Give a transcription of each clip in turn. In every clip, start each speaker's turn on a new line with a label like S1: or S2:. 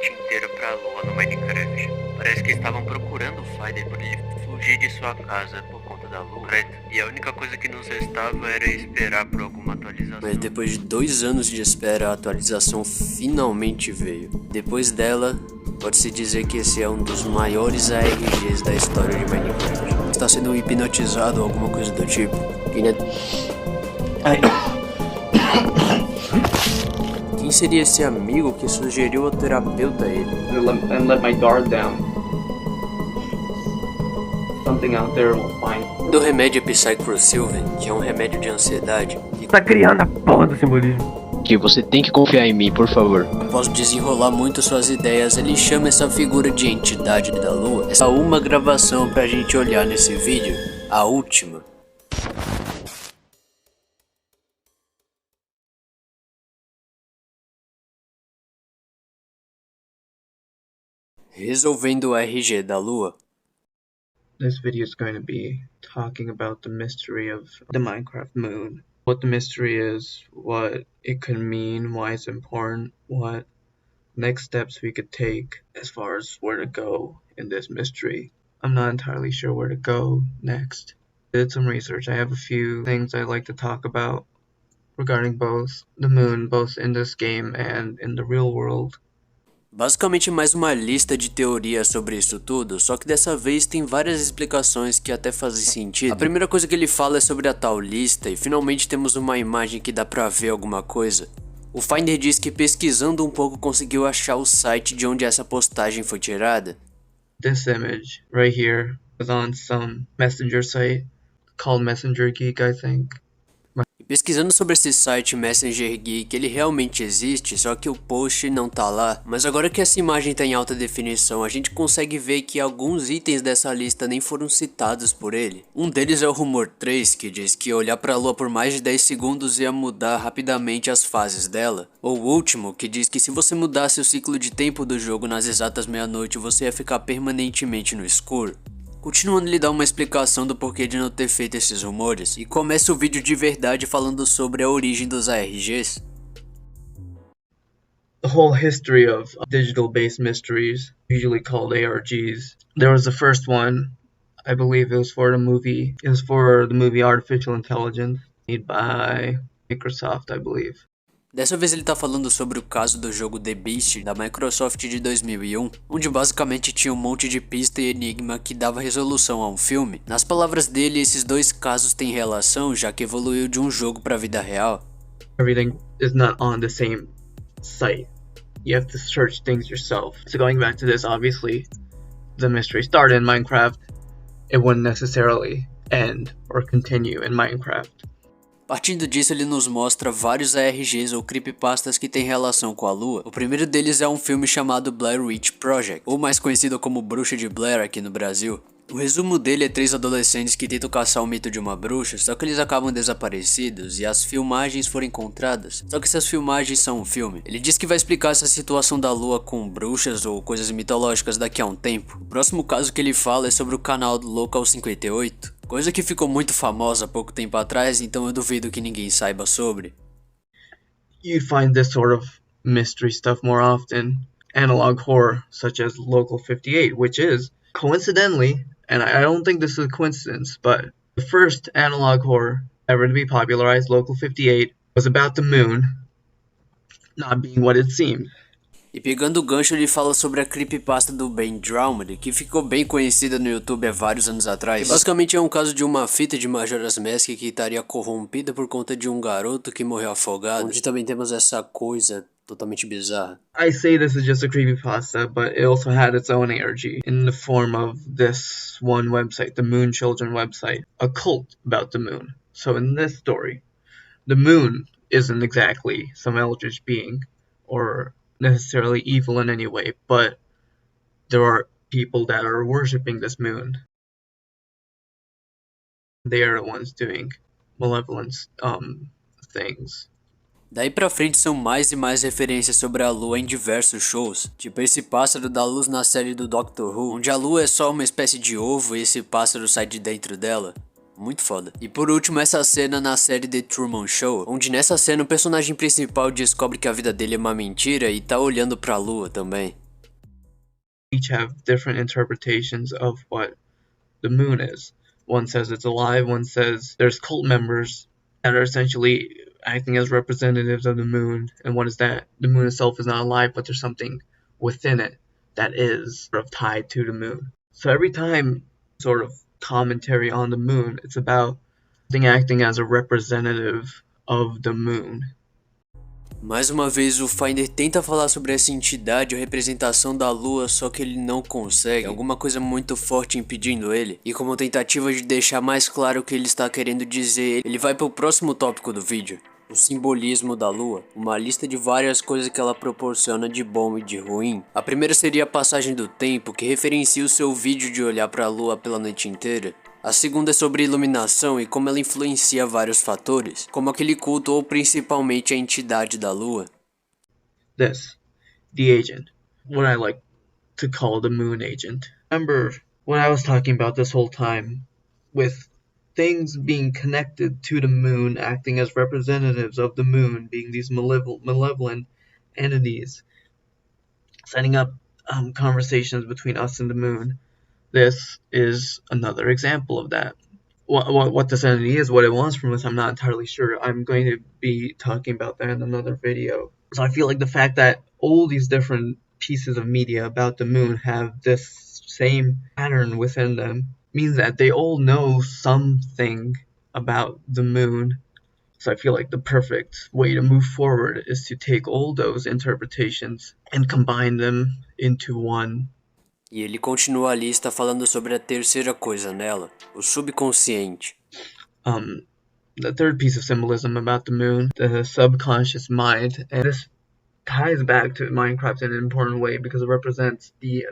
S1: noite inteira pra lua no Minecraft. Parece que estavam procurando o Finder por ele fugir de sua casa por conta da lua preta. E a única coisa que nos restava era esperar por alguma atualização.
S2: Mas depois de 2 anos de espera, a atualização finalmente veio. Depois dela, pode-se dizer que esse é um dos maiores ARGs da história de Minecraft. Está sendo hipnotizado ou alguma coisa do tipo? Quem seria esse amigo que sugeriu ao terapeuta a ele?
S3: And let my guard down. Something out there will find.
S2: Do remédio Psychro-Sylvan, que é um remédio de ansiedade,
S4: Tá criando a porra do simbolismo.
S5: Que você tem que confiar em mim, por favor.
S2: após desenrolar muito suas ideias, ele chama essa figura de entidade da lua. Essa uma gravação pra gente olhar nesse vídeo, a última. Resolvendo o RG da lua.
S3: This video is going to be talking about the mystery of the Minecraft moon. What the mystery is, what it could mean, why it's important, what next steps we could take as far as where to go in this mystery. I'm not entirely sure where to go next. I did some research. I have a few things I'd like to talk about regarding both the moon, both in this game and in the real world.
S2: Basicamente mais uma lista de teorias sobre isso tudo, só que dessa vez tem várias explicações que até fazem sentido. A primeira coisa que ele fala é sobre a tal lista e finalmente temos uma imagem que dá pra ver alguma coisa. O Finder diz que pesquisando um pouco conseguiu achar o site de onde essa postagem foi tirada.
S3: This image right here was on some messenger site called Messenger Geek, I think.
S2: E pesquisando sobre esse site Messenger Geek, ele realmente existe, só que o post não tá lá. Mas agora que essa imagem tá em alta definição, a gente consegue ver que alguns itens dessa lista nem foram citados por ele. Um deles é o Rumor 3, que diz que olhar pra lua por mais de 10 segundos ia mudar rapidamente as fases dela. Ou o último, que diz que se você mudasse o ciclo de tempo do jogo nas exatas meia-noite, você ia ficar permanentemente no escuro. Continuando, ele dá uma explicação do porquê de não ter feito esses rumores, e começa o vídeo de verdade falando sobre a origem dos ARGs.
S3: The whole history of digital-based mysteries, usually called ARGs. There was the first one, I believe it was for the movie Artificial Intelligence, made by Microsoft, I believe.
S2: Dessa vez ele tá falando sobre o caso do jogo The Beast da Microsoft de 2001, onde basicamente tinha um monte de pista e enigma que dava resolução a um filme. Nas palavras dele, esses dois casos têm relação, já que evoluiu de um jogo pra vida real.
S3: Everything is not on the same site. You have to search things yourself. So going back to this, obviously, the mystery started in Minecraft. It wouldn't necessarily end or continue in Minecraft.
S2: Partindo disso, ele nos mostra vários ARGs ou creepypastas que têm relação com a lua. O primeiro deles é um filme chamado Blair Witch Project, ou mais conhecido como Bruxa de Blair aqui no Brasil. O resumo dele é 3 adolescentes que tentam caçar o mito de uma bruxa, só que eles acabam desaparecidos e as filmagens foram encontradas. Só que essas filmagens são um filme. Ele diz que vai explicar essa situação da lua com bruxas ou coisas mitológicas daqui a um tempo. O próximo caso que ele fala é sobre o canal do Local 58. Coisa que ficou muito famosa há pouco tempo atrás, então eu duvido que ninguém saiba sobre.
S3: You find this sort of mystery stuff more often. Analog horror, such as Local 58, which is, coincidentally, and I don't think this is a coincidence, but the first analog horror ever to be popularized, Local 58, was about the moon not being what it seemed.
S2: E pegando o gancho, ele fala sobre a creepypasta do Ben Drowned, que ficou bem conhecida no YouTube há vários anos atrás. Basicamente é um caso de uma fita de Majora's Mask que estaria corrompida por conta de um garoto que morreu afogado, onde também temos essa coisa totalmente bizarra.
S3: I say this is just a creepypasta, but it also had its own ARG in the form of this one website, the Moon Children website, a cult about the moon. So in this story, the moon isn't exactly some eldritch being or necessarily evil in any way, but there are people that are worshipping this moon. They are the ones doing malevolent things.
S2: Daí pra frente são mais e mais referências sobre a lua em diversos shows, tipo esse pássaro da luz na série do Doctor Who, onde a lua é só uma espécie de ovo e esse pássaro sai de dentro dela. Muito foda. E por último essa cena na série The Truman Show, onde nessa cena o personagem principal descobre que a vida dele é uma mentira e tá olhando pra lua também.
S3: each have different interpretations of what the moon is. One says it's alive, one says there's cult members that are essentially acting as representatives of the moon, and one is that the moon itself is not alive, but there's something within it that is sort of tied to the moon. So every time sort of commentary on the moon, it's about something acting as a representative of the moon.
S2: Mais uma vez, o Finder tenta falar sobre essa entidade ou representação da lua, só que ele não consegue. Tem alguma coisa muito forte impedindo ele. E como tentativa de deixar mais claro o que ele está querendo dizer, ele vai para o próximo tópico do vídeo. O simbolismo da lua, uma lista de várias coisas que ela proporciona de bom e de ruim. A primeira seria a passagem do tempo, que referencia o seu vídeo de olhar para a lua pela noite inteira. A segunda é sobre iluminação e como ela influencia vários fatores, como aquele culto ou principalmente a entidade da lua.
S3: This, the agent, what I like to call the moon agent. Remember what I was talking about this whole time, with things being connected to the moon, acting as representatives of the moon, being these malevolent entities, setting up conversations between us and the moon. This is another example of that. What this entity is, what it wants from us, I'm not entirely sure. I'm going to be talking about that in another video. So I feel like the fact that all these different pieces of media about the moon have this same pattern within them means that they all know something about the moon. So I feel like the perfect way to move forward is to take all those interpretations and combine them into one.
S2: E ele continua a lista falando sobre a terceira coisa nela, o subconsciente.
S3: The third piece of symbolism about the moon, the subconscious mind, and this ties back to Minecraft in an important way because it represents the...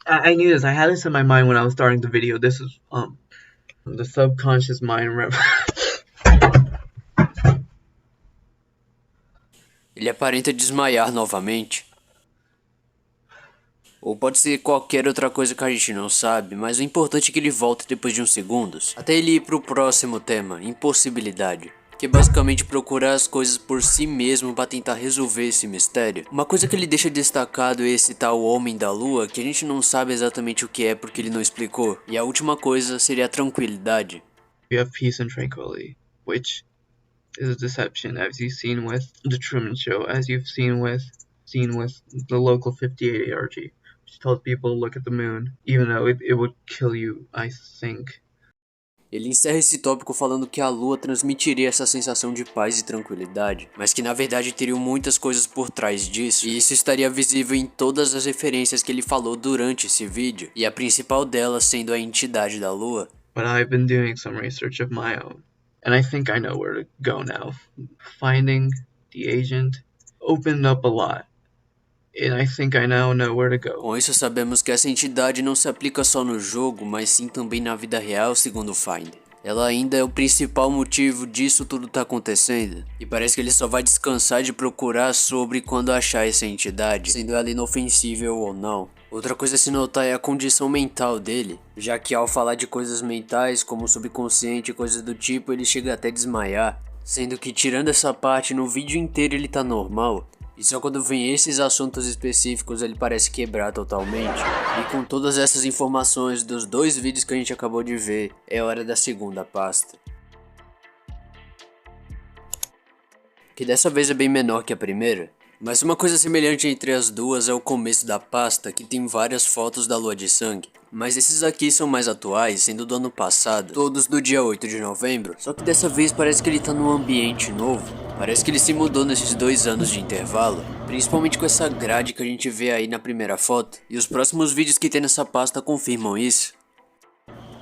S3: I knew this. I had this in my mind when I was starting the video. This is the subconscious mind.
S2: Ele aparenta desmaiar novamente. Ou pode ser qualquer outra coisa que a gente não sabe, mas o importante é que ele volte depois de uns segundos, até ele ir pro próximo tema, impossibilidade, que é basicamente procurar as coisas por si mesmo para tentar resolver esse mistério. Uma coisa que ele deixa destacado é esse tal Homem da Lua, que a gente não sabe exatamente o que é porque ele não explicou, e a última coisa seria a tranquilidade.
S3: We have peace and tranquility, which is a deception, as you've seen with The Truman Show, as you've seen with the local 58 ARG. Which tells people to look at the moon, even though it would kill you, I think.
S2: Ele encerra esse tópico falando que a lua transmitiria essa sensação de paz e tranquilidade, mas que na verdade teriam muitas coisas por trás disso, e isso estaria visível em todas as referências que ele falou durante esse vídeo, e a principal delas sendo a entidade da lua.
S3: But I've been doing some research of my own, and I think I know where to go now. Finding the agent opened up a lot. And I think I now know where to go.
S2: Com isso sabemos que essa entidade não se aplica só no jogo, mas sim também na vida real, segundo o Finder. Ela ainda é o principal motivo disso tudo tá acontecendo, e parece que ele só vai descansar de procurar sobre quando achar essa entidade, sendo ela inofensível ou não. Outra coisa a se notar é a condição mental dele, já que ao falar de coisas mentais, como subconsciente e coisas do tipo, ele chega até a desmaiar, sendo que tirando essa parte, no vídeo inteiro ele tá normal. E só quando vem esses assuntos específicos ele parece quebrar totalmente. E com todas essas informações dos dois vídeos que a gente acabou de ver, é hora da segunda pasta. Que dessa vez é bem menor que a primeira. Mas uma coisa semelhante entre as duas é o começo da pasta, que tem várias fotos da lua de sangue. Mas esses aqui são mais atuais, sendo do ano passado, todos do dia 8 de novembro. Só que dessa vez parece que ele tá num ambiente novo. Parece que ele se mudou nesses 2 anos de intervalo, principalmente com essa grade que a gente vê aí na primeira foto. E os próximos vídeos que tem nessa pasta confirmam isso.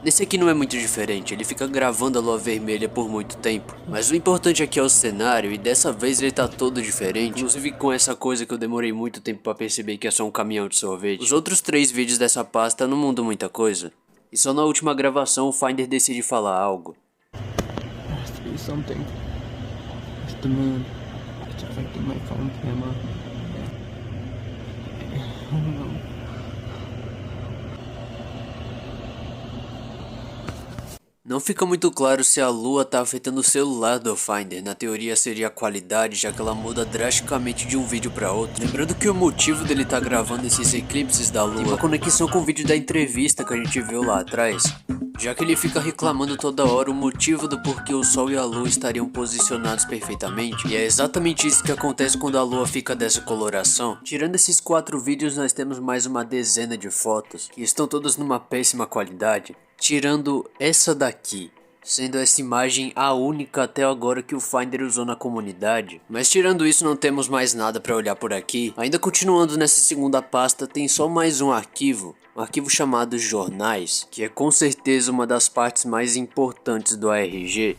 S2: Nesse aqui não é muito diferente, ele fica gravando a lua vermelha por muito tempo. Mas o importante aqui é o cenário, e dessa vez ele tá todo diferente. Inclusive com essa coisa que eu demorei muito tempo pra perceber que é só um caminhão de sorvete. Os outros 3 vídeos dessa pasta não mudam muita coisa. E só na última gravação o Finder decide falar algo.
S3: The moon. It's affecting my phone camera. I don't know.
S2: Não fica muito claro se a lua tá afetando o celular do Finder. Na teoria seria a qualidade, já que ela muda drasticamente de um vídeo para outro. Lembrando que o motivo dele tá gravando esses eclipses da lua tem uma conexão com o vídeo da entrevista que a gente viu lá atrás, já que ele fica reclamando toda hora o motivo do porquê o sol e a lua estariam posicionados perfeitamente. E é exatamente isso que acontece quando a lua fica dessa coloração. Tirando esses 4 vídeos, nós temos mais uma dezena de fotos, que estão todas numa péssima qualidade. Tirando essa daqui, sendo essa imagem a única até agora que o Finder usou na comunidade. Mas tirando isso, não temos mais nada para olhar por aqui. Ainda continuando nessa segunda pasta, tem só mais um arquivo chamado Jornais, que é com certeza uma das partes mais importantes do ARG.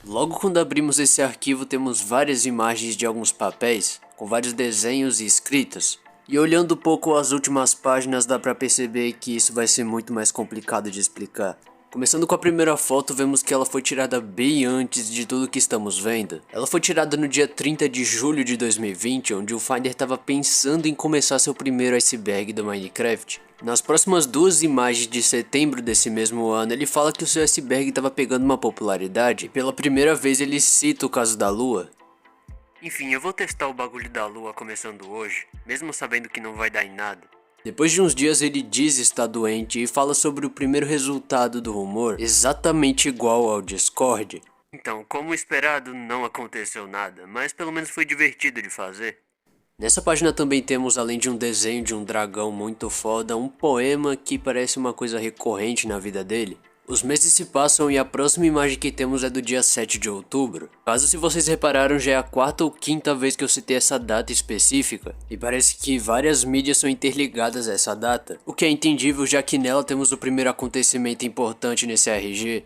S2: Logo quando abrimos esse arquivo, temos várias imagens de alguns papéis, com vários desenhos e escritas. E olhando um pouco as últimas páginas, dá pra perceber que isso vai ser muito mais complicado de explicar. Começando com a primeira foto, vemos que ela foi tirada bem antes de tudo que estamos vendo. Ela foi tirada no dia 30 de julho de 2020, onde o Finder estava pensando em começar seu primeiro iceberg do Minecraft. Nas próximas 2 imagens de setembro desse mesmo ano, ele fala que o seu iceberg estava pegando uma popularidade, e pela primeira vez ele cita o caso da lua.
S1: Enfim, eu vou testar o bagulho da lua começando hoje, mesmo sabendo que não vai dar em nada.
S2: Depois de uns dias ele diz estar doente e fala sobre o primeiro resultado do rumor, exatamente igual ao Discord.
S1: Então, como esperado, não aconteceu nada, mas pelo menos foi divertido de fazer.
S2: Nessa página também temos, além de um desenho de um dragão muito foda, um poema que parece uma coisa recorrente na vida dele. Os meses se passam e a próxima imagem que temos é do dia 7 de outubro. Caso se vocês repararam, já é a 4ª ou 5ª vez que eu citei essa data específica, e parece que várias mídias são interligadas a essa data, o que é entendível já que nela temos o primeiro acontecimento importante nesse RG.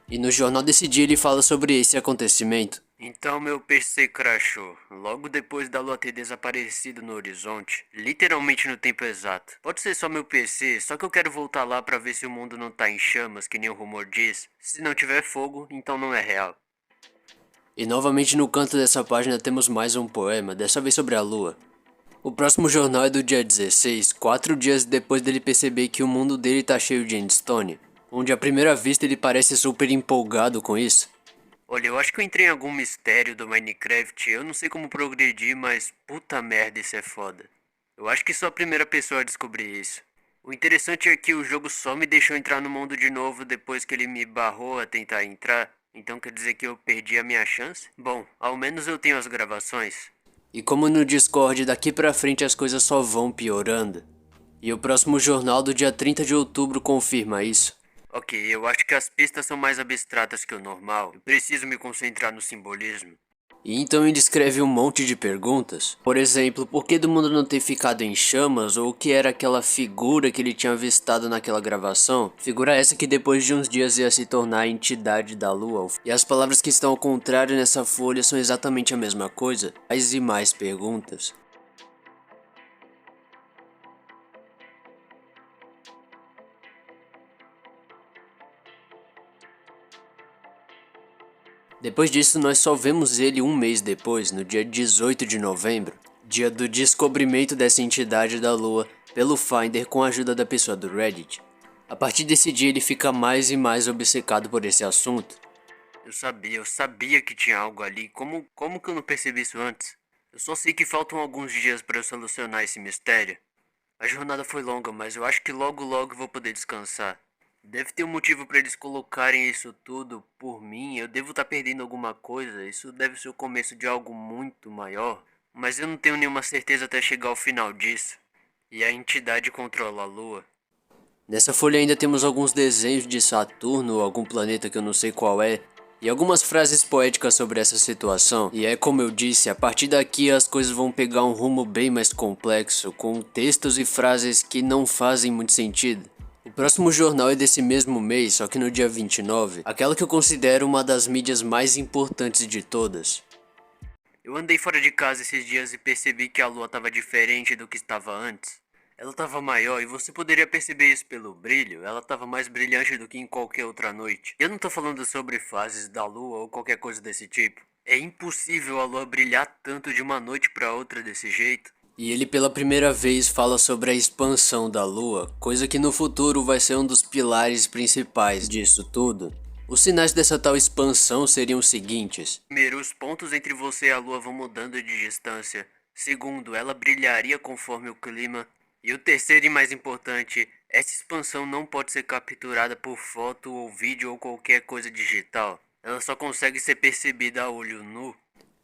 S2: E no jornal desse dia ele fala sobre esse acontecimento.
S1: Então meu PC crashou, logo depois da lua ter desaparecido no horizonte, literalmente no tempo exato. Pode ser só meu PC, só que eu quero voltar lá pra ver se o mundo não tá em chamas, que nem o rumor diz. Se não tiver fogo, então não é real.
S2: E novamente no canto dessa página temos mais um poema, dessa vez sobre a lua. O próximo jornal é do dia 16, 4 dias depois dele perceber que o mundo dele tá cheio de endstone, onde à primeira vista ele parece super empolgado com isso.
S1: Olha, eu acho que eu entrei em algum mistério do Minecraft, eu não sei como progredir, mas puta merda, isso é foda. Eu acho que sou a primeira pessoa a descobrir isso. O interessante é que o jogo só me deixou entrar no mundo de novo depois que ele me barrou a tentar entrar, então quer dizer que eu perdi a minha chance? Bom, ao menos eu tenho as gravações.
S2: E como no Discord, daqui pra frente as coisas só vão piorando. E o próximo jornal do dia 30 de outubro confirma isso.
S1: Ok, eu acho que as pistas são mais abstratas que o normal. Eu preciso me concentrar no simbolismo.
S2: E então ele descreve um monte de perguntas. Por exemplo, por que do mundo não ter ficado em chamas? Ou o que era aquela figura que ele tinha avistado naquela gravação? Figura essa que depois de uns dias ia se tornar a entidade da lua. E as palavras que estão ao contrário nessa folha são exatamente a mesma coisa. Mais e mais perguntas. Depois disso, nós só vemos ele um mês depois, no dia 18 de novembro, dia do descobrimento dessa entidade da lua pelo Finder com a ajuda da pessoa do Reddit. A partir desse dia ele fica mais e mais obcecado por esse assunto.
S1: Eu sabia que tinha algo ali, como que eu não percebi isso antes? Eu só sei que faltam alguns dias para eu solucionar esse mistério. A jornada foi longa, mas eu acho que logo vou poder descansar. Deve ter um motivo para eles colocarem isso tudo por mim. Eu devo estar perdendo alguma coisa. Isso deve ser o começo de algo muito maior. Mas eu não tenho nenhuma certeza até chegar ao final disso. E a entidade controla a lua.
S2: Nessa folha ainda temos alguns desenhos de Saturno, algum planeta que eu não sei qual é, e algumas frases poéticas sobre essa situação. E é como eu disse, a partir daqui as coisas vão pegar um rumo bem mais complexo, com textos e frases que não fazem muito sentido. O próximo jornal é desse mesmo mês, só que no dia 29, aquela que eu considero uma das mídias mais importantes de todas.
S1: Eu andei fora de casa esses dias e percebi que a lua estava diferente do que estava antes. Ela estava maior e você poderia perceber isso pelo brilho, ela estava mais brilhante do que em qualquer outra noite. Eu não tô falando sobre fases da lua ou qualquer coisa desse tipo. É impossível a lua brilhar tanto de uma noite para outra desse jeito.
S2: E ele pela primeira vez fala sobre a expansão da Lua, coisa que no futuro vai ser um dos pilares principais disso tudo. Os sinais dessa tal expansão seriam os seguintes.
S1: Primeiro, os pontos entre você e a Lua vão mudando de distância. Segundo, ela brilharia conforme o clima. E o terceiro e mais importante, essa expansão não pode ser capturada por foto ou vídeo ou qualquer coisa digital. Ela só consegue ser percebida a olho nu.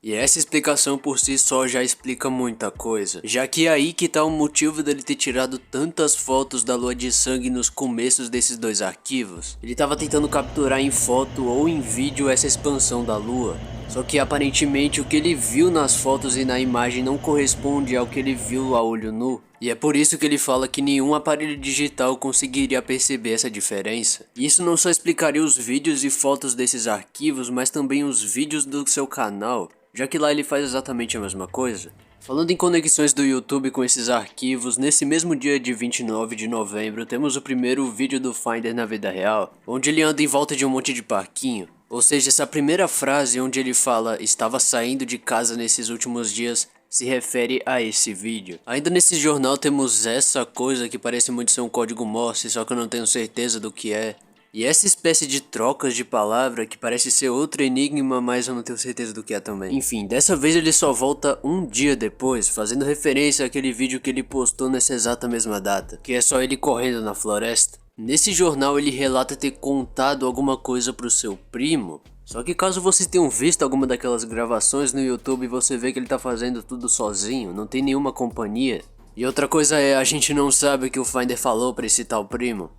S2: E essa explicação por si só já explica muita coisa, já que é aí que tá o motivo dele ter tirado tantas fotos da lua de sangue nos começos desses dois arquivos. Ele tava tentando capturar em foto ou em vídeo essa expansão da lua, só que aparentemente o que ele viu nas fotos e na imagem não corresponde ao que ele viu a olho nu. E é por isso que ele fala que nenhum aparelho digital conseguiria perceber essa diferença. E isso não só explicaria os vídeos e fotos desses arquivos, mas também os vídeos do seu canal, já que lá ele faz exatamente a mesma coisa. Falando em conexões do YouTube com esses arquivos, nesse mesmo dia de 29 de novembro temos o primeiro vídeo do Finder na vida real, onde ele anda em volta de um monte de parquinho. Ou seja, essa primeira frase onde ele fala "estava saindo de casa nesses últimos dias" se refere a esse vídeo. Ainda nesse jornal temos essa coisa que parece muito ser um código Morse, só que eu não tenho certeza do que é. E essa espécie de trocas de palavra que parece ser outro enigma, mas eu não tenho certeza do que é também. Enfim, dessa vez ele só volta um dia depois, fazendo referência àquele vídeo que ele postou nessa exata mesma data, que é só ele correndo na floresta. Nesse jornal ele relata ter contado alguma coisa pro seu primo, só que caso vocês tenham visto alguma daquelas gravações no YouTube, você vê que ele tá fazendo tudo sozinho, não tem nenhuma companhia. E outra coisa é, a gente não sabe o que o Finder falou pra esse tal primo.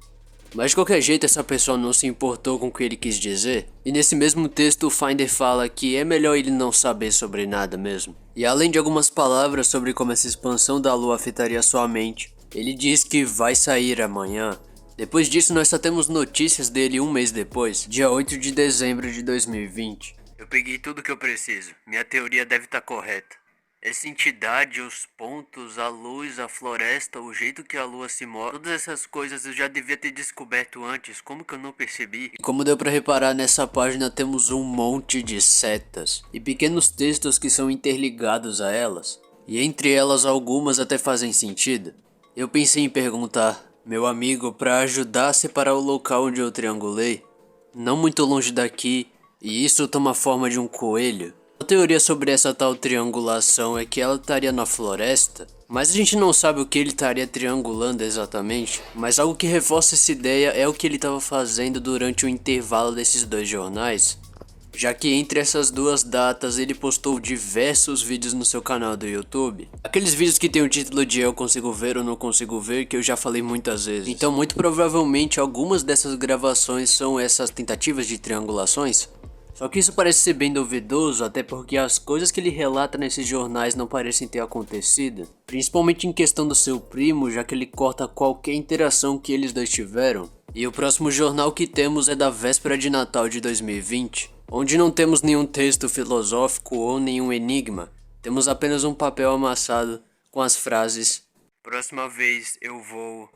S2: Mas de qualquer jeito essa pessoa não se importou com o que ele quis dizer. E nesse mesmo texto o Finder fala que é melhor ele não saber sobre nada mesmo. E além de algumas palavras sobre como essa expansão da lua afetaria sua mente, ele diz que vai sair amanhã. Depois disso nós só temos notícias dele um mês depois, dia 8 de dezembro de 2020.
S1: Eu peguei tudo que eu preciso. Minha teoria deve estar correta. Essa entidade, os pontos, a luz, a floresta, o jeito que a lua se move, todas essas coisas eu já devia ter descoberto antes, como que eu não percebi?
S2: E como deu pra reparar, nessa página temos um monte de setas e pequenos textos que são interligados a elas. E entre elas algumas até fazem sentido. Eu pensei em perguntar, meu amigo, pra ajudar a separar o local onde eu triangulei, não muito longe daqui, e isso toma a forma de um coelho. A teoria sobre essa tal triangulação é que ela estaria na floresta, mas a gente não sabe o que ele estaria triangulando exatamente, mas algo que reforça essa ideia é o que ele estava fazendo durante o intervalo desses dois jornais, já que entre essas duas datas ele postou diversos vídeos no seu canal do YouTube. Aqueles vídeos que tem o título de Eu Consigo Ver ou Não Consigo Ver, que eu já falei muitas vezes. Então muito provavelmente algumas dessas gravações são essas tentativas de triangulações. Só que isso parece ser bem duvidoso, até porque as coisas que ele relata nesses jornais não parecem ter acontecido. Principalmente em questão do seu primo, já que ele corta qualquer interação que eles dois tiveram. E o próximo jornal que temos é da véspera de Natal de 2020, onde não temos nenhum texto filosófico ou nenhum enigma. Temos apenas um papel amassado com as frases
S1: Próxima vez eu vou...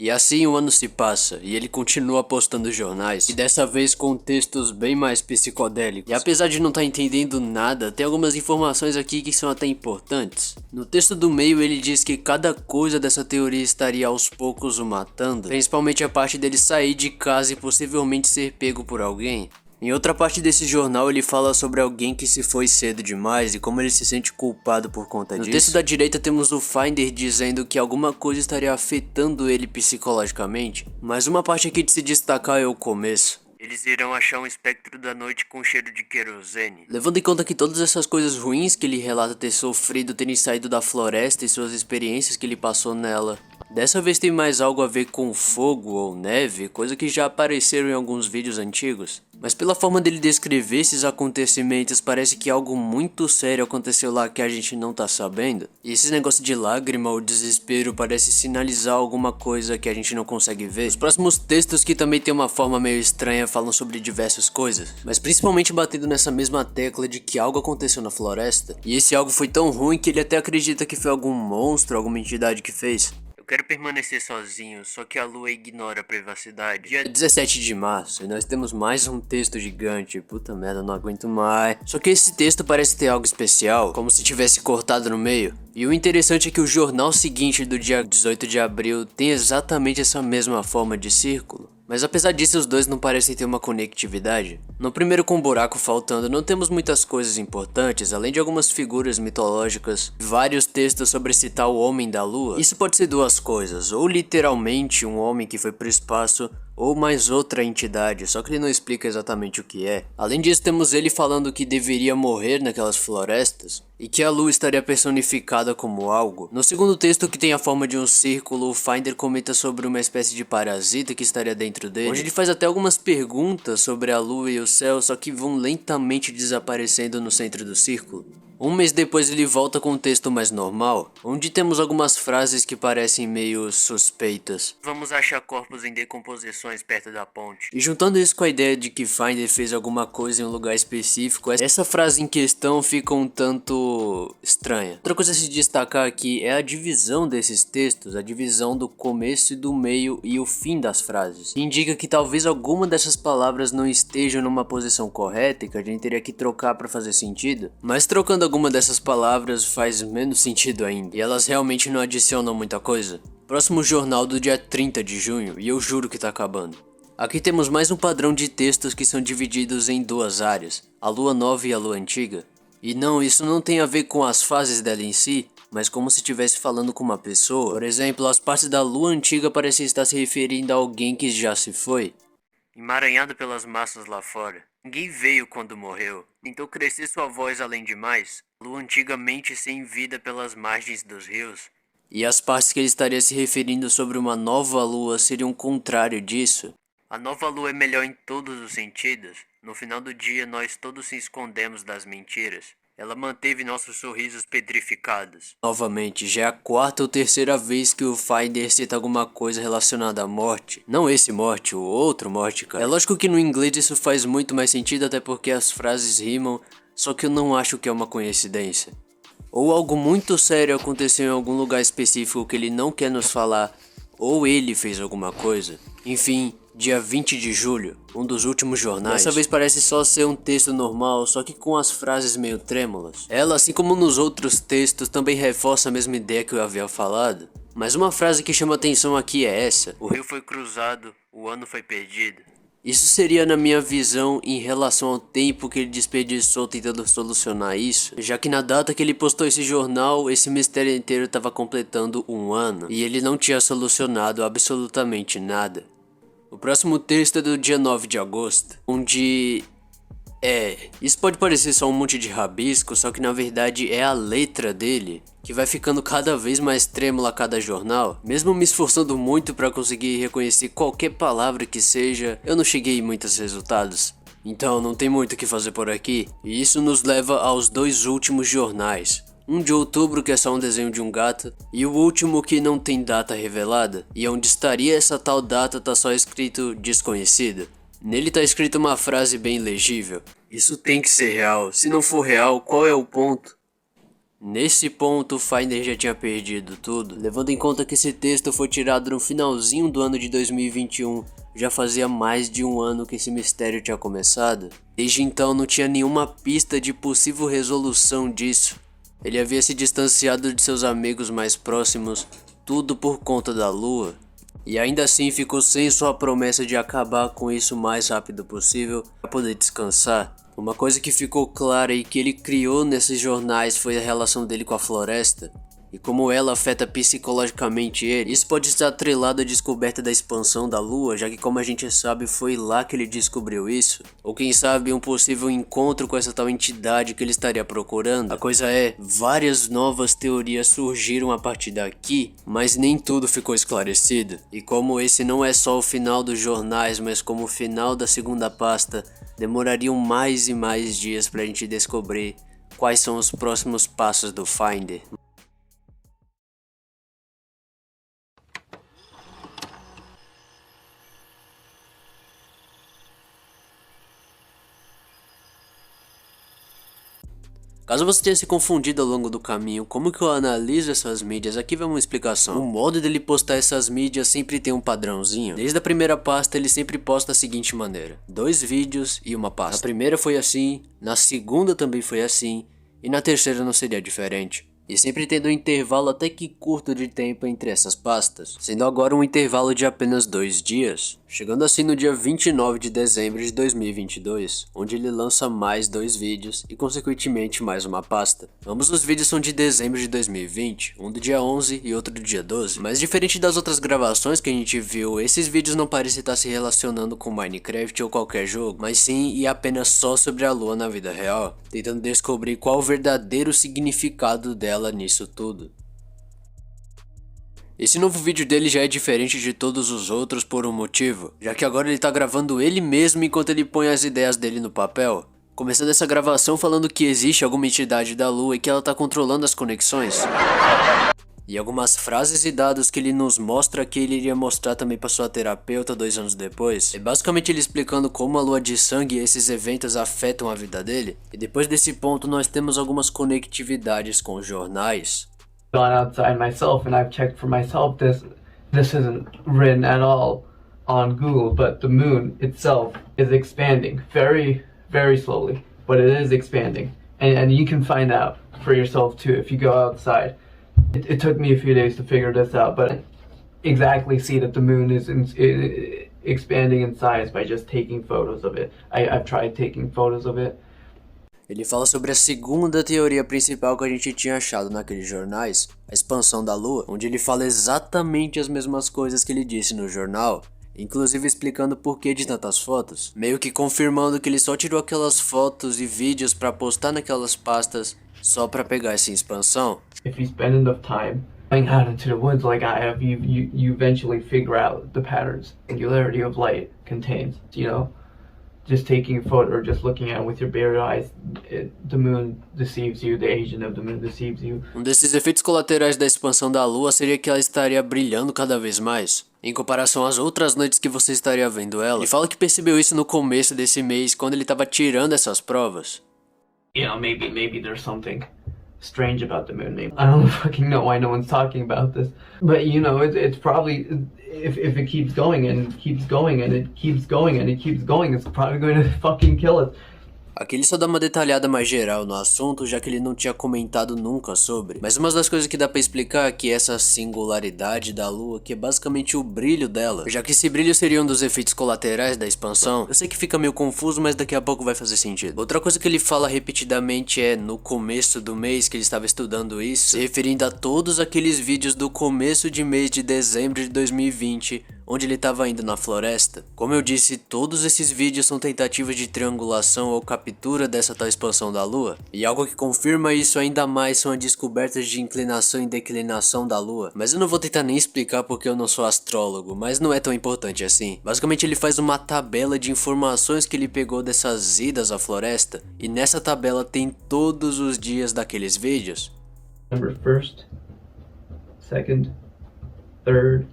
S2: E assim o ano se passa, e ele continua postando jornais, e dessa vez com textos bem mais psicodélicos. E apesar de não estar entendendo nada, tem algumas informações aqui que são até importantes. No texto do meio ele diz que cada coisa dessa teoria estaria aos poucos o matando, principalmente a parte dele sair de casa e possivelmente ser pego por alguém. Em outra parte desse jornal ele fala sobre alguém que se foi cedo demais e como ele se sente culpado por conta disso. No texto da direita temos o Finder dizendo que alguma coisa estaria afetando ele psicologicamente, mas uma parte aqui de se destacar é o começo.
S1: Eles irão achar um espectro da noite com cheiro de querosene.
S2: Levando em conta que todas essas coisas ruins que ele relata ter sofrido terem saído da floresta e suas experiências que ele passou nela, dessa vez tem mais algo a ver com fogo ou neve, coisa que já apareceram em alguns vídeos antigos. Mas pela forma dele descrever esses acontecimentos, parece que algo muito sério aconteceu lá que a gente não tá sabendo. E esse negócio de lágrima ou desespero parece sinalizar alguma coisa que a gente não consegue ver. Os próximos textos, que também tem uma forma meio estranha, falam sobre diversas coisas, mas principalmente batendo nessa mesma tecla de que algo aconteceu na floresta. E esse algo foi tão ruim que ele até acredita que foi algum monstro, alguma entidade que fez.
S1: Eu quero permanecer sozinho, só que a lua ignora a privacidade.
S2: Dia 17 de março, e nós temos mais um texto gigante. Puta merda, não aguento mais. Só que esse texto parece ter algo especial, como se tivesse cortado no meio. E o interessante é que o jornal seguinte do dia 18 de abril tem exatamente essa mesma forma de círculo. Mas apesar disso, os dois não parecem ter uma conectividade. No primeiro, com um buraco faltando, não temos muitas coisas importantes, além de algumas figuras mitológicas, vários textos sobre citar o Homem da Lua. Isso pode ser duas coisas, ou literalmente um homem que foi pro espaço, ou mais outra entidade, só que ele não explica exatamente o que é. Além disso, temos ele falando que deveria morrer naquelas florestas, e que a lua estaria personificada como algo. No segundo texto, que tem a forma de um círculo, o Finder comenta sobre uma espécie de parasita que estaria dentro dele, onde ele faz até algumas perguntas sobre a lua e o céu, só que vão lentamente desaparecendo no centro do círculo. Um mês depois ele volta com um texto mais normal, onde temos algumas frases que parecem meio suspeitas.
S1: Vamos achar corpos em decomposições perto da ponte.
S2: E juntando isso com a ideia de que Finder fez alguma coisa em um lugar específico, essa frase em questão fica um tanto estranha. Outra coisa a se destacar aqui é a divisão desses textos, a divisão do começo e do meio e o fim das frases. Indica que talvez alguma dessas palavras não estejam numa posição correta e que a gente teria que trocar para fazer sentido. Mas trocando alguma dessas palavras faz menos sentido ainda, e elas realmente não adicionam muita coisa. Próximo jornal do dia 30 de junho, e eu juro que tá acabando. Aqui temos mais um padrão de textos que são divididos em duas áreas, a lua nova e a lua antiga. E não, isso não tem a ver com as fases dela em si, mas como se estivesse falando com uma pessoa. Por exemplo, as partes da lua antiga parecem estar se referindo a alguém que já se foi.
S1: Emaranhado pelas massas lá fora. Ninguém veio quando morreu. Então crescer sua voz além de mais. Lua antigamente sem vida pelas margens dos rios.
S2: E as partes que ele estaria se referindo sobre uma nova lua seriam o contrário disso.
S1: A nova lua é melhor em todos os sentidos. No final do dia nós todos se escondemos das mentiras. Ela manteve nossos sorrisos petrificados.
S2: Novamente, já é a quarta ou terceira vez que o Finder cita alguma coisa relacionada à morte. Não esse morte, o outro morte, cara. É lógico que no inglês isso faz muito mais sentido, até porque as frases rimam, só que eu não acho que é uma coincidência. Ou algo muito sério aconteceu em algum lugar específico que ele não quer nos falar, ou ele fez alguma coisa. Enfim, dia 20 de julho, um dos últimos jornais. Dessa vez parece só ser um texto normal, só que com as frases meio trêmulas. Ela, assim como nos outros textos, também reforça a mesma ideia que eu havia falado. Mas uma frase que chama atenção aqui é essa:
S1: O rio foi cruzado, o ano foi perdido.
S2: Isso seria, na minha visão, em relação ao tempo que ele desperdiçou tentando solucionar isso, já que na data que ele postou esse jornal, esse mistério inteiro estava completando um ano, e ele não tinha solucionado absolutamente nada. O próximo texto é do dia 9 de agosto, onde... isso pode parecer só um monte de rabisco, só que na verdade é a letra dele, que vai ficando cada vez mais trêmula a cada jornal. Mesmo me esforçando muito para conseguir reconhecer qualquer palavra que seja, eu não cheguei em muitos resultados. Então não tem muito o que fazer por aqui, e isso nos leva aos dois últimos jornais. Um de outubro, que é só um desenho de um gato, e o último que não tem data revelada, e onde estaria essa tal data tá só escrito desconhecida. Nele tá escrito uma frase bem legível: isso tem que ser real, se não for real, qual é o ponto? Nesse ponto, o Finder já tinha perdido tudo, levando em conta que esse texto foi tirado no finalzinho do ano de 2021, já fazia mais de um ano que esse mistério tinha começado. Desde então não tinha nenhuma pista de possível resolução disso. Ele havia se distanciado de seus amigos mais próximos, tudo por conta da lua. E ainda assim ficou sem sua promessa de acabar com isso o mais rápido possível para poder descansar. Uma coisa que ficou clara e que ele criou nesses jornais foi a relação dele com a floresta, e como ela afeta psicologicamente ele. Isso pode estar atrelado à descoberta da expansão da lua, já que, como a gente sabe, foi lá que ele descobriu isso. Ou quem sabe um possível encontro com essa tal entidade que ele estaria procurando. A coisa é, várias novas teorias surgiram a partir daqui, mas nem tudo ficou esclarecido. E como esse não é só o final dos jornais, mas como o final da segunda pasta, demorariam mais e mais dias pra gente descobrir quais são os próximos passos do Finder. Caso você tenha se confundido ao longo do caminho como que eu analiso essas mídias, aqui vai uma explicação. O modo dele postar essas mídias sempre tem um padrãozinho. Desde a primeira pasta ele sempre posta da seguinte maneira: 2 vídeos e uma pasta. Na primeira foi assim, na segunda também foi assim, e na terceira não seria diferente. E sempre tendo um intervalo até que curto de tempo entre essas pastas, sendo agora um intervalo de apenas 2 dias, chegando assim no dia 29 de dezembro de 2022, onde ele lança mais 2 vídeos e consequentemente mais uma pasta. Ambos os vídeos são de dezembro de 2020, um do dia 11 e outro do dia 12, mas diferente das outras gravações que a gente viu, esses vídeos não parecem estar se relacionando com Minecraft ou qualquer jogo, mas sim e apenas só sobre a lua na vida real, tentando descobrir qual o verdadeiro significado dela nisso tudo. Esse novo vídeo dele já é diferente de todos os outros por um motivo, já que agora ele tá gravando ele mesmo enquanto ele põe as ideias dele no papel, começando essa gravação falando que existe alguma entidade da lua e que ela tá controlando as conexões. E algumas frases e dados que ele nos mostra que ele iria mostrar também para sua terapeuta 2 anos depois. É basicamente ele explicando como a lua de sangue e esses eventos afetam a vida dele. E depois desse ponto nós temos algumas conectividades com os jornais.
S3: Gone outside myself and I've checked for myself. This isn't written at all on Google, but the moon itself is expanding very, very slowly, but it is expanding. And you can find out for yourself too if you go outside. It took me a few days to figure this out, but I exactly see that the moon is expanding in size by just taking photos of it. I've tried taking photos of it.
S2: Ele fala sobre a segunda teoria principal que a gente tinha achado naqueles jornais, a expansão da lua, onde ele fala exatamente as mesmas coisas que ele disse no jornal, inclusive explicando o porquê de tantas fotos, meio que confirmando que ele só tirou aquelas fotos e vídeos pra postar naquelas pastas só pra pegar essa expansão.
S3: If you spend enough time going out into the woods like I have, you eventually figure out the patterns, singularity of light contains, you know? Just taking a photo or just looking at it with your bare eyes, the moon deceives you, the agent of the moon deceives you.
S2: Um desses efeitos colaterais da expansão da lua seria que ela estaria brilhando cada vez mais, em comparação às outras noites que você estaria vendo ela. Ele fala que percebeu isso no começo desse mês, quando ele estava tirando essas provas.
S3: You know, maybe there's something strange about the moon. Maybe. I don't fucking know why no one's talking about this, but you know, it's probably, if it keeps going and keeps going and it keeps going and it keeps going, it's probably going to fucking kill us.
S2: Aqui ele só dá uma detalhada mais geral no assunto, já que ele não tinha comentado nunca sobre. Mas uma das coisas que dá pra explicar é que essa singularidade da lua, que é basicamente o brilho dela, já que esse brilho seria um dos efeitos colaterais da expansão. Eu sei que fica meio confuso, mas daqui a pouco vai fazer sentido. Outra coisa que ele fala repetidamente é no começo do mês que ele estava estudando isso, se referindo a todos aqueles vídeos do começo de mês de dezembro de 2020, onde ele estava indo na floresta. Como eu disse, todos esses vídeos são tentativas de triangulação ou captura dessa tal expansão da lua. E algo que confirma isso ainda mais são as descobertas de inclinação e declinação da lua. Mas eu não vou tentar nem explicar porque eu não sou astrólogo, mas não é tão importante assim. Basicamente ele faz uma tabela de informações que ele pegou dessas idas à floresta, e nessa tabela tem todos os dias daqueles vídeos.
S3: Number 1st, 2nd, 3rd,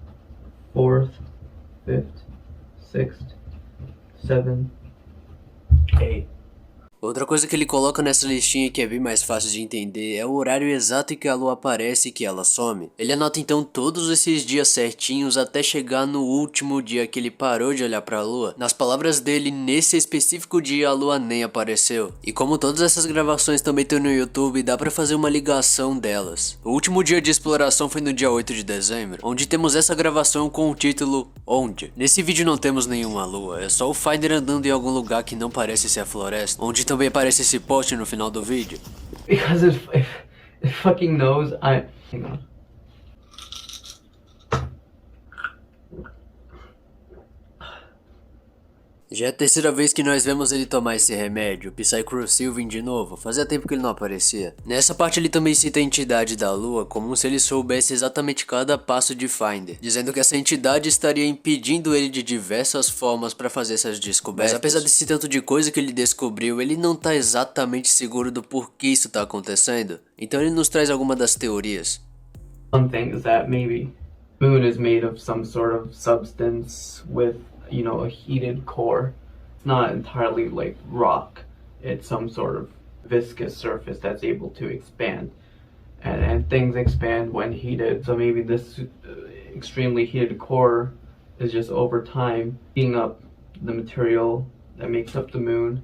S3: 4th, 5th, 6th, 7th, 8th.
S2: Outra coisa que ele coloca nessa listinha que é bem mais fácil de entender é o horário exato em que a lua aparece e que ela some. Ele anota então todos esses dias certinhos até chegar no último dia que ele parou de olhar pra lua. Nas palavras dele, nesse específico dia a lua nem apareceu. E como todas essas gravações também estão no YouTube, dá pra fazer uma ligação delas. O último dia de exploração foi no dia 8 de dezembro, onde temos essa gravação com o título Onde? Nesse vídeo não temos nenhuma lua, é só o Finder andando em algum lugar que não parece ser a floresta, onde também aparece esse post no final do vídeo.
S3: Because it fucking knows hang on.
S2: Já é a terceira vez que nós vemos ele tomar esse remédio, o Psychrosylvin de novo, fazia tempo que ele não aparecia. Nessa parte ele também cita a entidade da lua como se ele soubesse exatamente cada passo de Finder, dizendo que essa entidade estaria impedindo ele de diversas formas para fazer essas descobertas. Mas apesar desse tanto de coisa que ele descobriu, ele não tá exatamente seguro do porquê isso tá acontecendo, então ele nos traz algumas das teorias.
S3: One thing is that maybe moon is made of some sort of substance with, you know, a heated core. It's not entirely like rock. It's some sort of viscous surface that's able to expand. And things expand when heated. So maybe this extremely heated core is just over time heating up the material that makes up the moon,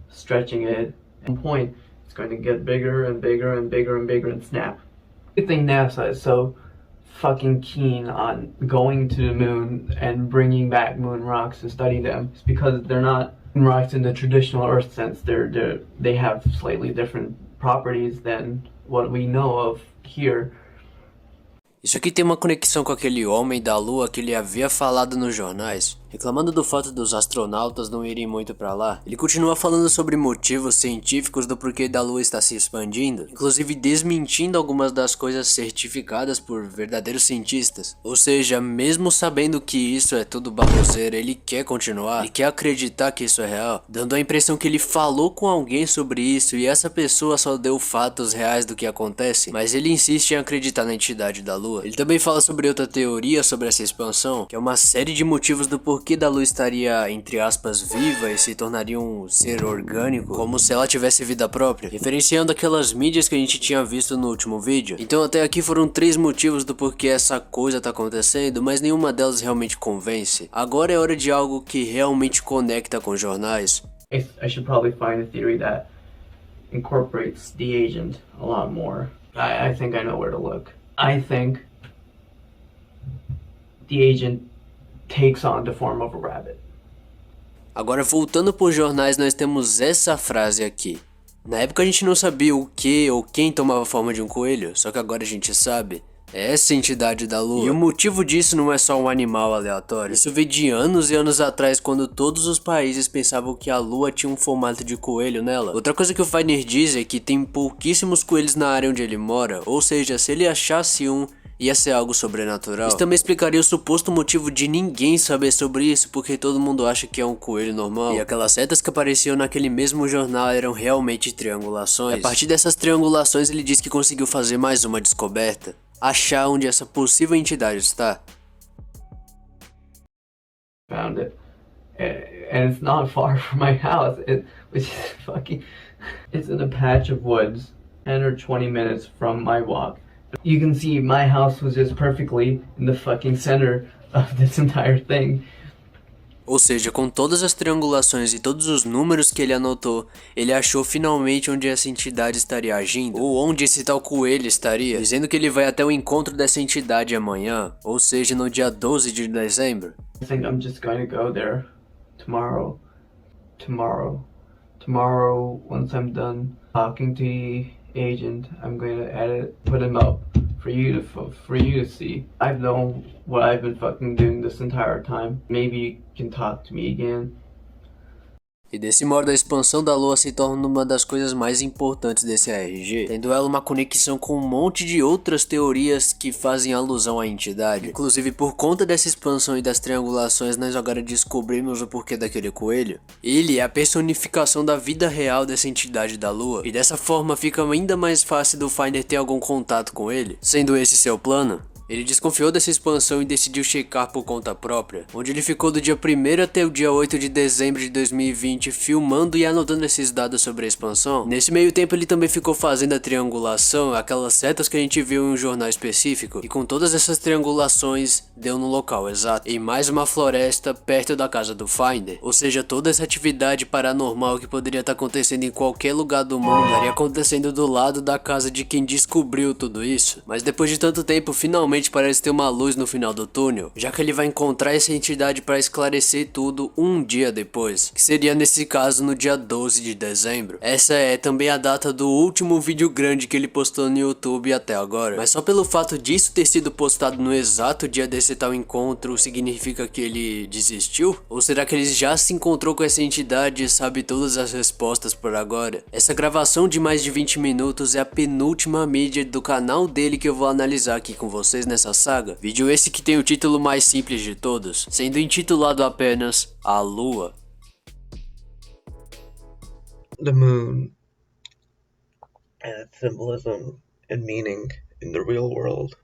S3: stretching it. At one point, it's going to get bigger and bigger and bigger and bigger and snap. I think NASA is so fucking keen on going to the moon and bringing back moon rocks to study them. It's because they're not moon rocks in the traditional Earth sense. They have slightly different properties than what we know of here.
S2: Isso aqui tem uma conexão com aquele homem da Lua que ele havia falado nos jornais, reclamando do fato dos astronautas não irem muito pra lá. Ele continua falando sobre motivos científicos do porquê da Lua está se expandindo, inclusive desmentindo algumas das coisas certificadas por verdadeiros cientistas. Ou seja, mesmo sabendo que isso é tudo baboseira, ele quer continuar, ele quer acreditar que isso é real, dando a impressão que ele falou com alguém sobre isso e essa pessoa só deu fatos reais do que acontece, mas ele insiste em acreditar na entidade da Lua. Ele também fala sobre outra teoria sobre essa expansão, que é uma série de motivos do porquê da Lua estaria, entre aspas, viva e se tornaria um ser orgânico, como se ela tivesse vida própria, referenciando aquelas mídias que a gente tinha visto no último vídeo. Então até aqui foram 3 motivos do porquê essa coisa tá acontecendo, mas nenhuma delas realmente convence. Agora é hora de algo que realmente conecta com jornais.
S3: I should probably find a theory that incorporates the agent a lot more. I think I know where to look. I think the agent takes on the form of a rabbit.
S2: Agora voltando por jornais, nós temos essa frase aqui. Na época a gente não sabia o que ou quem tomava forma de um coelho, só que agora a gente sabe. É essa entidade da Lua. E o motivo disso não é só um animal aleatório. Isso veio de anos e anos atrás, quando todos os países pensavam que a Lua tinha um formato de coelho nela. Outra coisa que o Finer diz é que tem pouquíssimos coelhos na área onde ele mora, ou seja, se ele achasse um, ia ser algo sobrenatural. Isso também explicaria o suposto motivo de ninguém saber sobre isso, porque todo mundo acha que é um coelho normal. E aquelas setas que apareciam naquele mesmo jornal eram realmente triangulações. A partir dessas triangulações ele diz que conseguiu fazer mais uma descoberta. Achar onde essa possível entidade está.
S3: Found it. And it's not far from my house, which is fucking... It's in a patch of woods, 10 or 20 minutes from my walk. You can see my house was just perfectly in the fucking center of this entire thing.
S2: Ou seja, com todas as triangulações e todos os números que ele anotou, ele achou finalmente onde essa entidade estaria agindo, ou onde esse tal coelho estaria, dizendo que ele vai até o encontro dessa entidade amanhã, ou seja, no dia 12 de dezembro.
S3: I think I'm just going to go there tomorrow, once I'm done talking to the agent, I'm going to edit, put him up for you to see. I've known what I've been fucking doing this entire time. Maybe you can talk to me again.
S2: E desse modo a expansão da Lua se torna uma das coisas mais importantes desse ARG, tendo ela uma conexão com um monte de outras teorias que fazem alusão à entidade. Inclusive por conta dessa expansão e das triangulações nós agora descobrimos o porquê daquele coelho. Ele é a personificação da vida real dessa entidade da Lua, e dessa forma fica ainda mais fácil do Finer ter algum contato com ele, sendo esse seu plano. Ele desconfiou dessa expansão e decidiu checar por conta própria, onde ele ficou do dia 1º até o dia 8 de dezembro de 2020 filmando e anotando esses dados sobre a expansão. Nesse meio tempo ele também ficou fazendo a triangulação, aquelas setas que a gente viu em um jornal específico, e com todas essas triangulações deu no local exato, em mais uma floresta perto da casa do Finder. Ou seja, toda essa atividade paranormal que poderia estar acontecendo em qualquer lugar do mundo estaria acontecendo do lado da casa de quem descobriu tudo isso. Mas depois de tanto tempo, finalmente parece ter uma luz no final do túnel, já que ele vai encontrar essa entidade para esclarecer tudo um dia depois, que seria nesse caso no dia 12 de dezembro. Essa é também a data do último vídeo grande que ele postou no YouTube até agora, mas só pelo fato disso ter sido postado no exato dia desse tal encontro significa que ele desistiu? Ou será que ele já se encontrou com essa entidade e sabe todas as respostas por agora? Essa gravação de mais de 20 minutos é a penúltima mídia do canal dele que eu vou analisar aqui com vocês nessa saga. Vídeo esse que tem o título mais simples de todos, sendo intitulado apenas A Lua.
S3: The moon and its symbolism and meaning in the real world,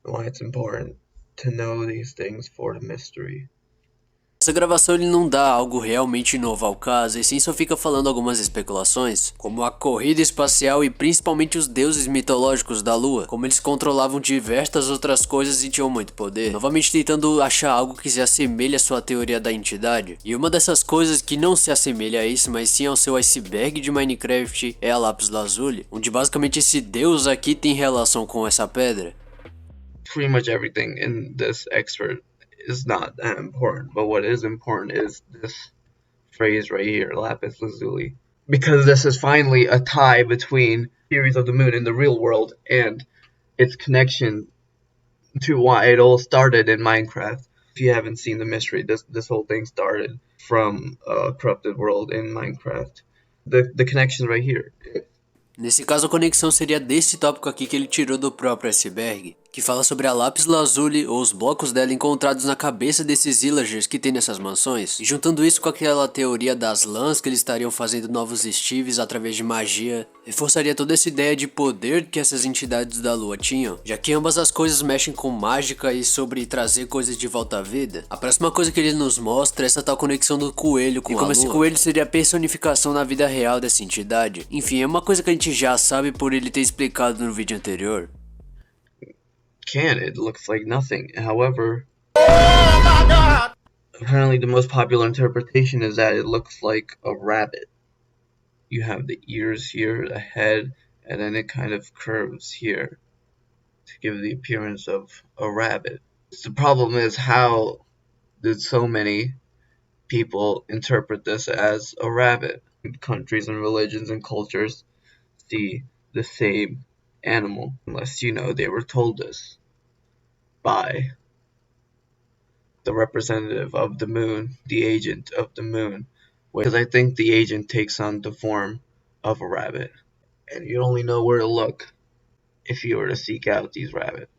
S3: and why it's important to know these things for the mystery.
S2: Essa gravação ele não dá algo realmente novo ao caso, e sim só fica falando algumas especulações, como a corrida espacial e principalmente os deuses mitológicos da Lua, como eles controlavam diversas outras coisas e tinham muito poder, novamente tentando achar algo que se assemelhe à sua teoria da entidade. E uma dessas coisas que não se assemelha a isso, mas sim ao seu iceberg de Minecraft é a Lapis Lazuli, onde basicamente esse deus aqui tem relação com essa pedra.
S3: Pretty much everything in this expert is not that important, but what is important is this phrase right here, lapis lazuli, because this is finally a tie between theories of the moon in the real world and its connection to why it all started in Minecraft. If you haven't seen the mystery, this whole thing started from a corrupted world in Minecraft. The connection right here.
S2: Nesse caso a conexão seria desse tópico aqui que ele tirou do próprio iceberg, que fala sobre a Lapis Lazuli ou os blocos dela encontrados na cabeça desses villagers que tem nessas mansões, e juntando isso com aquela teoria das lãs que eles estariam fazendo novos Steves através de magia, reforçaria toda essa ideia de poder que essas entidades da lua tinham, já que ambas as coisas mexem com mágica e sobre trazer coisas de volta à vida. A próxima coisa que ele nos mostra é essa tal conexão do coelho com a lua, e como esse coelho seria a personificação na vida real dessa entidade. Enfim, é uma coisa que a gente já sabe por ele ter explicado no vídeo anterior.
S3: It looks like nothing. However, oh my God! Apparently the most popular interpretation is that it looks like a rabbit. You have the ears here, the head, and then it kind of curves here to give the appearance of a rabbit. The problem is, how did so many people interpret this as a rabbit? Countries and religions and cultures see the same animal, unless they were told this by the representative of the moon, the agent of the moon, because I think the agent takes on the form of a rabbit, and you only know where to look if you were to seek out these rabbits.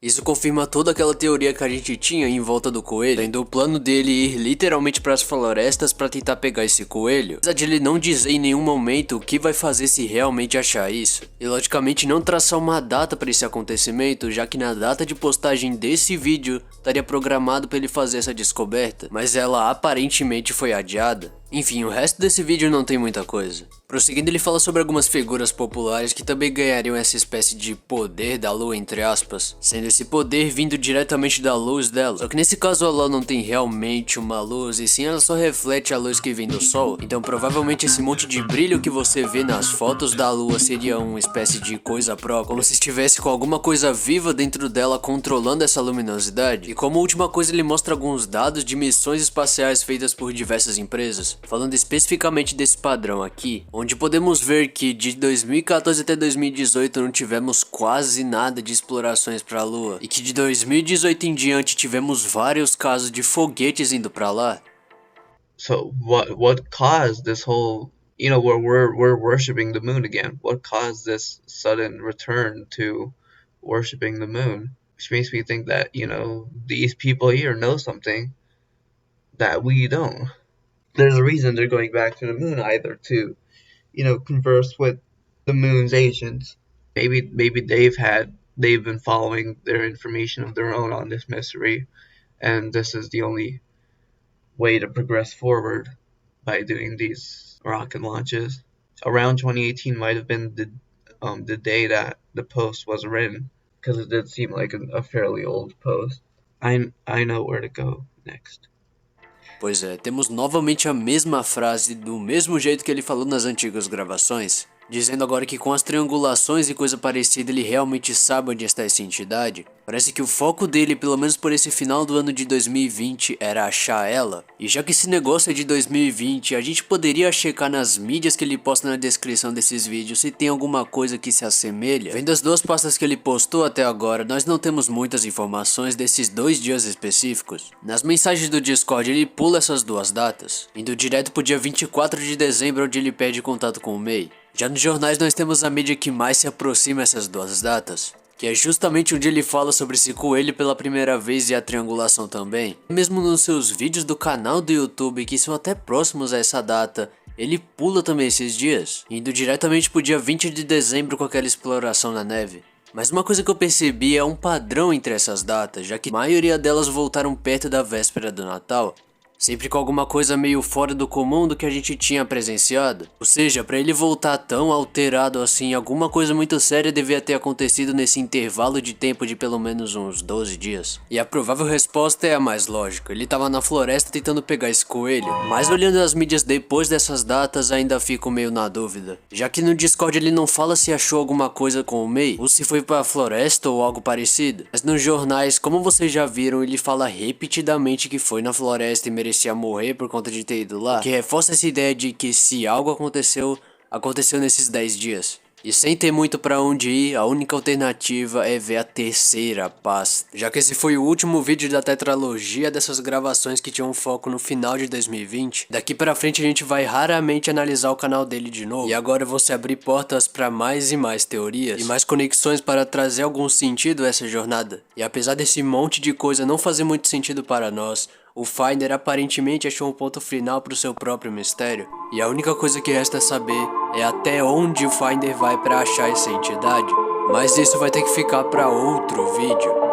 S2: Isso confirma toda aquela teoria que a gente tinha em volta do coelho, tendo o plano dele ir literalmente para as florestas para tentar pegar esse coelho, apesar de ele não dizer em nenhum momento o que vai fazer se realmente achar isso, e logicamente não traçar uma data para esse acontecimento, já que na data de postagem desse vídeo estaria programado para ele fazer essa descoberta, mas ela aparentemente foi adiada. Enfim, o resto desse vídeo não tem muita coisa. Prosseguindo, ele fala sobre algumas figuras populares que também ganhariam essa espécie de poder da lua, entre aspas, sendo esse poder vindo diretamente da luz dela. Só que nesse caso a lua não tem realmente uma luz, e sim ela só reflete a luz que vem do sol. Então provavelmente esse monte de brilho que você vê nas fotos da lua seria uma espécie de coisa própria, como se estivesse com alguma coisa viva dentro dela controlando essa luminosidade. E como última coisa ele mostra alguns dados de missões espaciais feitas por diversas empresas, falando especificamente desse padrão aqui, onde podemos ver que de 2014 até 2018 não tivemos quase nada de explorações para a Lua, e que de 2018 em diante tivemos vários casos de foguetes indo para lá.
S3: So what caused this whole, we're worshiping the moon again? What caused this sudden return to worshiping the moon? Which makes me think that, these people here know something that we don't. There's a reason they're going back to the moon, either to, converse with the moon's agents. Maybe they've been following their information of their own on this mystery, and this is the only way to progress forward by doing these rocket launches. Around 2018 might have been the day that the post was written, because it did seem like a fairly old post. I know where to go next.
S2: Pois é, temos novamente a mesma frase do mesmo jeito que ele falou nas antigas gravações, dizendo agora que com as triangulações e coisa parecida ele realmente sabe onde está essa entidade. Parece que o foco dele, pelo menos por esse final do ano de 2020, era achar ela. E já que esse negócio é de 2020, a gente poderia checar nas mídias que ele posta na descrição desses vídeos se tem alguma coisa que se assemelha. Vendo as duas pastas que ele postou até agora, nós não temos muitas informações desses 2 dias específicos. Nas mensagens do Discord ele pula essas duas datas, indo direto pro dia 24 de dezembro, onde ele pede contato com o MEI. Já nos jornais nós temos a mídia que mais se aproxima essas duas datas, que é justamente onde ele fala sobre esse coelho pela primeira vez e a triangulação também. Mesmo nos seus vídeos do canal do YouTube, que são até próximos a essa data, ele pula também esses dias, indo diretamente pro dia 20 de dezembro com aquela exploração na neve. Mas uma coisa que eu percebi é um padrão entre essas datas, já que a maioria delas voltaram perto da véspera do Natal, sempre com alguma coisa meio fora do comum do que a gente tinha presenciado. Ou seja, pra ele voltar tão alterado assim, alguma coisa muito séria devia ter acontecido nesse intervalo de tempo de pelo menos uns 12 dias. E a provável resposta é a mais lógica, ele tava na floresta tentando pegar esse coelho, mas olhando as mídias depois dessas datas ainda fico meio na dúvida, já que no Discord ele não fala se achou alguma coisa com o Mei, ou se foi pra floresta ou algo parecido, mas nos jornais, como vocês já viram, ele fala repetidamente que foi na floresta e merecia morrer por conta de ter ido lá, que reforça essa ideia de que se algo aconteceu, aconteceu nesses 10 dias. E sem ter muito pra onde ir, a única alternativa é ver a terceira pasta. Já que esse foi o último vídeo da tetralogia dessas gravações que tinham foco no final de 2020, daqui pra frente a gente vai raramente analisar o canal dele de novo. E agora eu vou se abrir portas pra mais e mais teorias, e mais conexões para trazer algum sentido a essa jornada. E apesar desse monte de coisa não fazer muito sentido para nós, o Finder aparentemente achou um ponto final para o seu próprio mistério, e a única coisa que resta saber é até onde o Finder vai para achar essa entidade, mas isso vai ter que ficar para outro vídeo.